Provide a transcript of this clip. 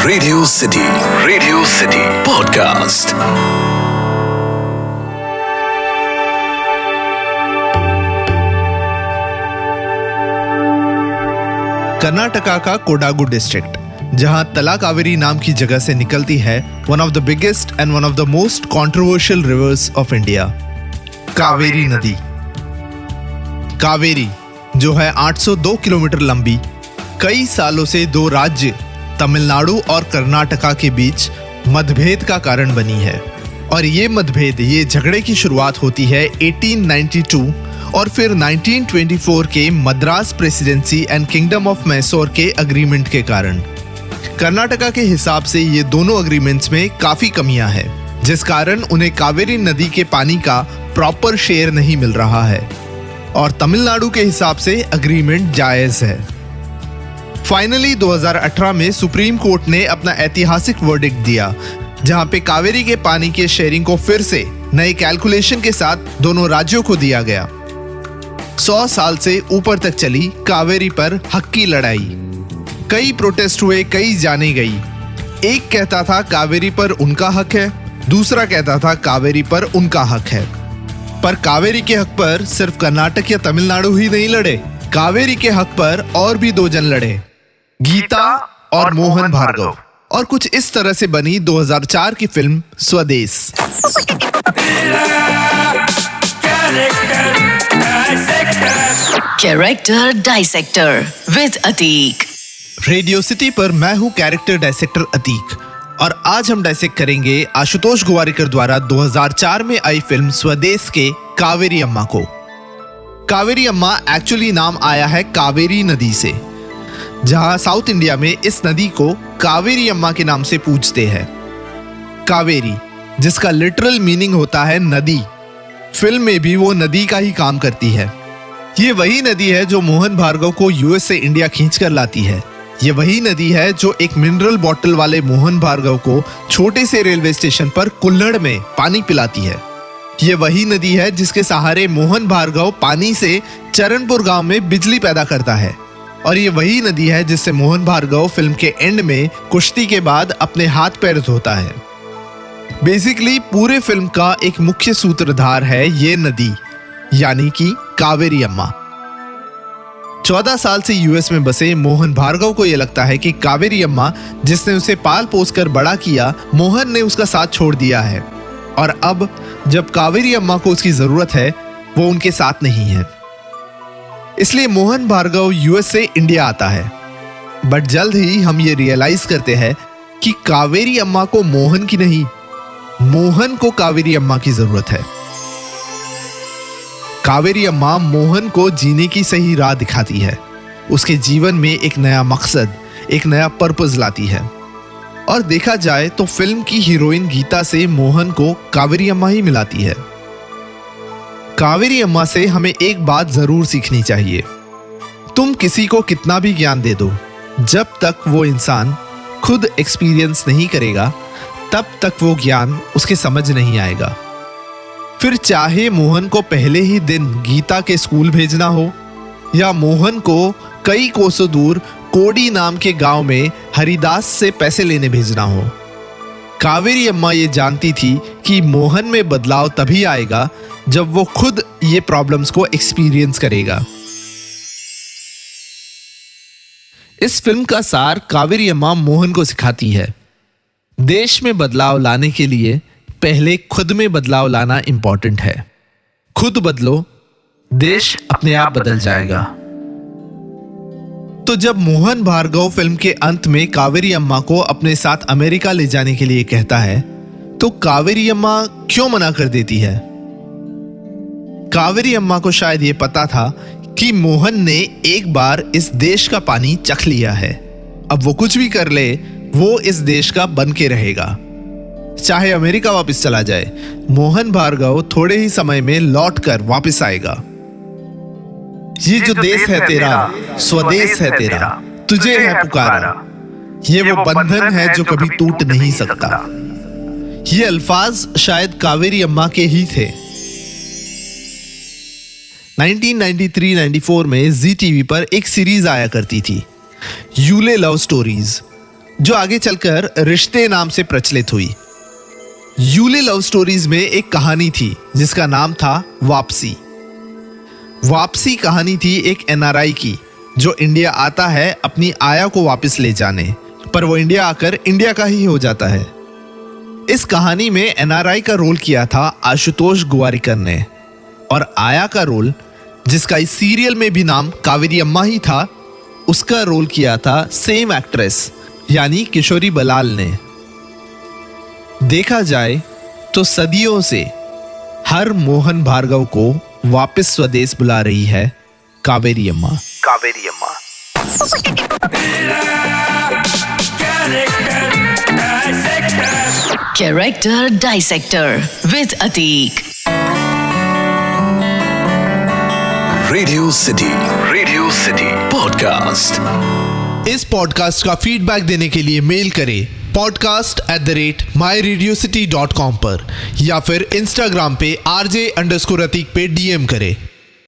Radio city podcast. Karnataka का Kodagu district, जहां तला कावेरी नाम की जगह से निकलती है one of the biggest and one of the most controversial reverse of India, Kaveri नदी। कावेरी जो है 802 किलोमीटर लंबी, कई सालों से दो राज्य तमिलनाडु और कर्नाटका के बीच मतभेद का कारण बनी है। और ये झगड़े की शुरुआत होती है 1892 और फिर 1924 के Madras presidency and kingdom of Mysore के अग्रीमेंट के कारण। कर्नाटका के हिसाब से ये दोनों अग्रीमेंट्स में काफी कमियां हैं, जिस कारण उन्हें कावेरी नदी के पानी का प्रॉपर शेयर नहीं मिल रहा है और तमिलनाडु के हिसाब से अग्रीमेंट जायज है। फाइनली 2018 में सुप्रीम कोर्ट ने अपना ऐतिहासिक वर्डिक्ट दिया, जहां पे कावेरी के पानी के शेयरिंग को फिर से नए कैलकुलेशन के साथ दोनों राज्यों को दिया गया। 100 साल से ऊपर तक चली कावेरी पर हक की लड़ाई, कई प्रोटेस्ट हुए, कई जाने गई। एक कहता था कावेरी पर उनका हक है, दूसरा कहता था कावेरी पर उनका हक है। पर कावेरी के हक पर सिर्फ कर्नाटक या तमिलनाडु ही नहीं लड़े, कावेरी के हक पर और भी दो जन लड़े, गीता और मोहन भार्गव। और कुछ इस तरह से बनी 2004 की फिल्म स्वदेश। Character dissector with Atiq. Radio city पर मैं हूं कैरेक्टर डाइसेक्टर अतीक और आज हम डाइसेक्ट करेंगे आशुतोष गोवारिकर द्वारा 2004 में आई फिल्म स्वदेश के कावेरी अम्मा को। कावेरी अम्मा एक्चुअली नाम आया है कावेरी नदी से, जहां साउथ इंडिया में इस नदी को कावेरी अम्मा के नाम से पूजते हैं। कावेरी, जिसका लिटरल मीनिंग होता है नदी, फिल्म में भी वो नदी का ही काम करती है। ये वही नदी है जो मोहन भार्गव को यूएस से इंडिया खींच कर लाती है। ये वही नदी है जो एक मिनरल बॉटल वाले मोहन भार्गव को छोटे से रेलवे स्टेशन पर कुल्हड़ में पानी पिलाती है। ये वही नदी है जिसके सहारे मोहन भार्गव पानी से चरणपुर गांव में बिजली पैदा करता है। और ये वही नदी है जिससे मोहन भार्गव फिल्म के एंड में कुश्ती के बाद अपने हाथ पैर धोता है। बेसिकली पूरे फिल्म का एक मुख्य सूत्रधार है ये नदी, यानी कि कावेरी अम्मा। 14 साल से यूएस में बसे मोहन भार्गव को यह लगता है कि कावेरी अम्मा, जिसने उसे पाल पोस कर बड़ा किया, मोहन ने उसका साथ छोड़ दिया है और अब जब कावेरी अम्मा को उसकी जरूरत है, वो उनके साथ नहीं है। इसलिए मोहन भार्गव यूएस से इंडिया आता है। बट जल्द ही हम ये रियलाइज करते हैं कि कावेरी अम्मा को मोहन की नहीं, मोहन को कावेरी अम्मा की जरूरत है। कावेरी अम्मा मोहन को जीने की सही राह दिखाती है, उसके जीवन में एक नया मकसद, एक नया पर्पस लाती है। और देखा जाए तो फिल्म की हीरोइन गीता से मोहन को कावेरी अम्मा ही मिलाती है। कावेरी अम्मा से हमें एक बात जरूर सीखनी चाहिए, तुम किसी को कितना भी ज्ञान दे दो, जब तक वो इंसान खुद एक्सपीरियंस नहीं करेगा, तब तक वो ज्ञान उसके समझ नहीं आएगा। फिर चाहे मोहन को पहले ही दिन गीता के स्कूल भेजना हो या मोहन को कई कोसों दूर कोडी नाम के गांव में हरिदास से पैसे लेने भेजना हो, कावेरी अम्मा ये जानती थी कि मोहन में बदलाव तभी आएगा जब वो खुद ये प्रॉब्लम्स को एक्सपीरियंस करेगा। इस फिल्म का सार कावेरी अम्मा मोहन को सिखाती है, देश में बदलाव लाने के लिए पहले खुद में बदलाव लाना इंपॉर्टेंट है। खुद बदलो, देश अपने आप बदल जाएगा। तो जब मोहन भार्गव फिल्म के अंत में कावेरी अम्मा को अपने साथ अमेरिका ले जाने के लिए कहता है, तो कावेरी अम्मा क्यों मना कर देती है? कावेरी अम्मा को शायद ये पता था कि मोहन ने एक बार इस देश का पानी चख लिया है, अब वो कुछ भी कर ले, वो इस देश का बन के रहेगा। चाहे अमेरिका वापस चला जाए, मोहन भार्गव थोड़े ही समय में लौट कर वापस आएगा। ये जो देश है तेरा, स्वदेश है तेरा, तुझे है पुकारा, ये वो बंधन है जो कभी टूट नहीं सकता। ये अल्फाज शायद कावेरी अम्मा के ही थे। 1993-94 में जी टीवी पर एक सीरीज आया करती थी, यूले लव स्टोरीज। जो आगे चलकर रिश्ते नाम से प्रचलित हुई। यूले लव स्टोरीज में एक कहानी थी जिसका नाम था वापसी। वापसी कहानी थी एक एनआरआई की जो इंडिया आता है अपनी आया को वापस ले जाने, पर वो इंडिया आकर इंडिया का ही हो जाता है। इस कहानी में एनआरआई का रोल किया था आशुतोष गोवारिकर ने, और आया का रोल, जिसका इस सीरियल में भी नाम कावेरी अम्मा ही था, उसका रोल किया था सेम एक्ट्रेस यानी किशोरी बलाल ने। देखा जाए तो सदियों से हर मोहन भार्गव को वापस स्वदेश बुला रही है कावेरी अम्मा। कावेरी अम्मा। Character Dissector with Atik. Radio city podcast. इस पॉडकास्ट का फीडबैक देने के लिए मेल करें podcast@myradiocity.com पर, या फिर इंस्टाग्राम पे RJ_Atik पे DM करें।